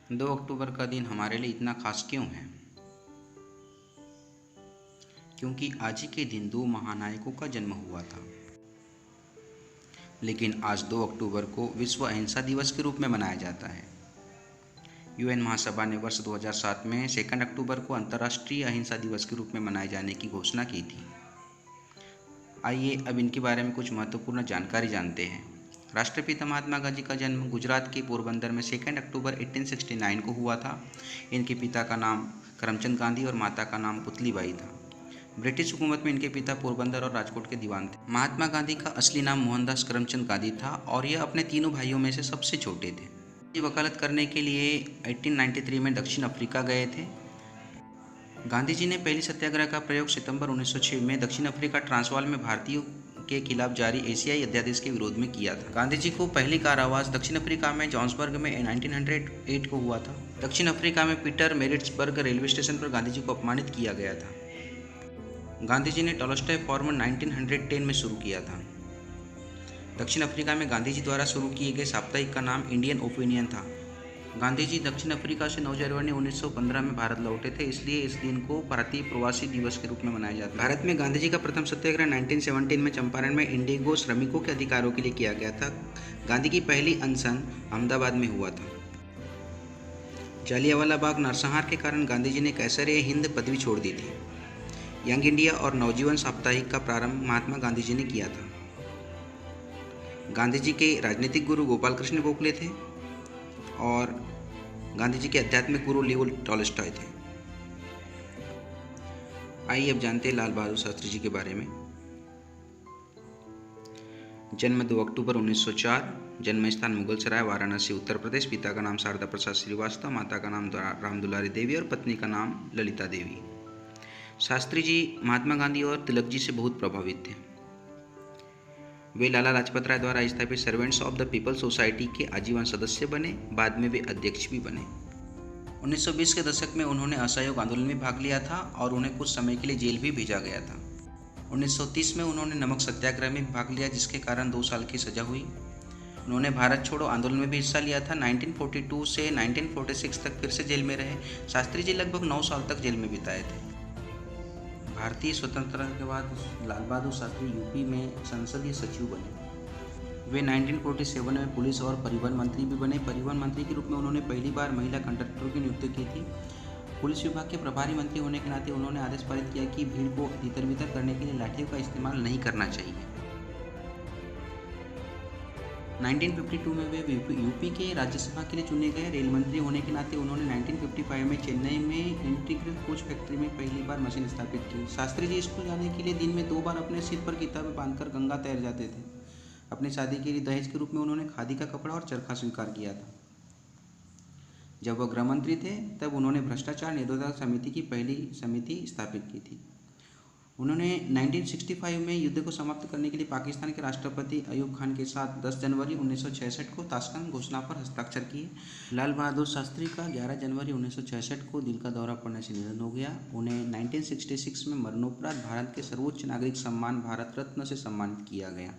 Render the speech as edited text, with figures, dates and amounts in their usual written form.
2 अक्टूबर का दिन हमारे लिए इतना खास क्यों है? क्योंकि आज ही के दिन 2 महानायकों का जन्म हुआ था। लेकिन आज 2 अक्टूबर को विश्व अहिंसा दिवस के रूप में मनाया जाता है। यूएन महासभा ने वर्ष 2007 में 2 अक्टूबर को अंतर्राष्ट्रीय अहिंसा दिवस के रूप में मनाए जाने की घोषणा की थी। आइए अब इनके बारे में कुछ महत्वपूर्ण जानकारी जानते हैं। राष्ट्रपिता महात्मा गांधी का जन्म गुजरात के पोरबंदर में 2 अक्टूबर 1869 को हुआ था। इनके पिता का नाम करमचंद गांधी और माता का नाम पुतलीबाई था। ब्रिटिश हुकूमत में इनके पिता पोरबंदर और राजकोट के दीवान थे। महात्मा गांधी का असली नाम मोहनदास करमचंद गांधी था और यह अपने तीनों भाइयों में से सबसे छोटे थे। ये वकालत करने के लिए 1893 में दक्षिण अफ्रीका गए थे। गांधी जी ने पहली सत्याग्रह का प्रयोग सितंबर 1906 में दक्षिण अफ्रीका ट्रांसवाल में भारतीयों के खिलाफ जारी एशियाई अध्यादेश के विरोध में किया था। गांधी जी को पहली कारावास दक्षिण अफ्रीका में जॉन्सबर्ग में 1908 को हुआ था। दक्षिण अफ्रीका में पीटर मेरिट्सबर्ग रेलवे स्टेशन पर गांधी जी को अपमानित किया गया था। गांधी जी ने टॉलस्टॉय फॉर्मूला 1910 में शुरू किया था। दक्षिण अफ्रीका में गांधी जी द्वारा शुरू किए गए साप्ताहिक का नाम इंडियन ओपिनियन था। गांधी जी दक्षिण अफ्रीका से 9 जनवरी 1915 में भारत लौटे थे, इसलिए इस दिन को भारतीय प्रवासी दिवस के रूप में मनाया जाता है। भारत में गांधी जी का प्रथम सत्याग्रह 1917 में चंपारण में इंडिगो श्रमिकों के अधिकारों के लिए किया गया था। गांधी की पहली अनशन अहमदाबाद में हुआ था। जालियांवाला बाग नरसंहार के कारण गांधी जी ने कैसर-ए-हिंद पदवी छोड़ दी थी। यंग इंडिया और नवजीवन साप्ताहिक का प्रारंभ महात्मा गांधी जी ने किया था। गांधी जी के राजनीतिक गुरु गोपाल कृष्ण गोखले थे और गांधी जी के आध्यात्मिक गुरु लियो टॉलस्टॉय थे। आइए अब जानते हैं लाल बहादुर शास्त्री जी के बारे में। जन्म 2 अक्टूबर 1904, जन्म स्थान मुगलसराय वाराणसी उत्तर प्रदेश। पिता का नाम शारदा प्रसाद श्रीवास्तव, माता का नाम रामदुलारी देवी और पत्नी का नाम ललिता देवी। शास्त्री जी महात्मा गांधी और तिलक जी से बहुत प्रभावित थे। वे लाला लाजपत राय द्वारा स्थापित servants of the people society के आजीवन सदस्य बने। बाद में वे अध्यक्ष भी बने। 1920 के दशक में उन्होंने असहयोग आंदोलन में भाग लिया था और उन्हें कुछ समय के लिए जेल भी भेजा गया था। 1930 में उन्होंने नमक सत्याग्रह में भाग लिया, जिसके कारण 2 साल की सजा हुई। उन्होंने भारत छोड़ो आंदोलन में भी हिस्सा लिया था। 1942 से 1946 तक फिर से जेल में रहे। शास्त्री जी लगभग 9 साल तक जेल में बिताए थे। भारतीय स्वतंत्रता के बाद लाल बहादुर शास्त्री यूपी में संसदीय सचिव बने। वे 1947 में पुलिस और परिवहन मंत्री भी बने। परिवहन मंत्री के रूप में उन्होंने पहली बार महिला कंडक्टरों की नियुक्ति की थी। पुलिस विभाग के प्रभारी मंत्री होने के नाते उन्होंने आदेश पारित किया कि भीड़ को तितर बितर करने के लिए लाठियों का इस्तेमाल नहीं करना चाहिए। 1952 में वे यूपी के राज्यसभा के लिए चुने गए। रेल मंत्री होने के नाते उन्होंने 1955 में चेन्नई में इंटीग्रल कोच फैक्ट्री में पहली बार मशीन स्थापित की। शास्त्री जी स्कूल जाने के लिए दिन में 2 बार अपने सिर पर किताबें बांधकर गंगा तैर जाते थे। अपनी शादी के लिए दहेज के रूप में उन्होंने खादी का कपड़ा और चरखा स्वीकार किया था। जब वह गृह मंत्री थे तब उन्होंने भ्रष्टाचार निरोधक समिति की पहली समिति स्थापित की थी। उन्होंने 1965 में युद्ध को समाप्त करने के लिए पाकिस्तान के राष्ट्रपति अयूब खान के साथ 10 जनवरी 1966 को ताशकंद घोषणा पर हस्ताक्षर किए। लाल बहादुर शास्त्री का 11 जनवरी 1966 को दिल का दौरा पड़ने से निधन हो गया। उन्हें 1966 में मरणोपरांत भारत के सर्वोच्च नागरिक सम्मान भारत रत्न से सम्मानित किया गया।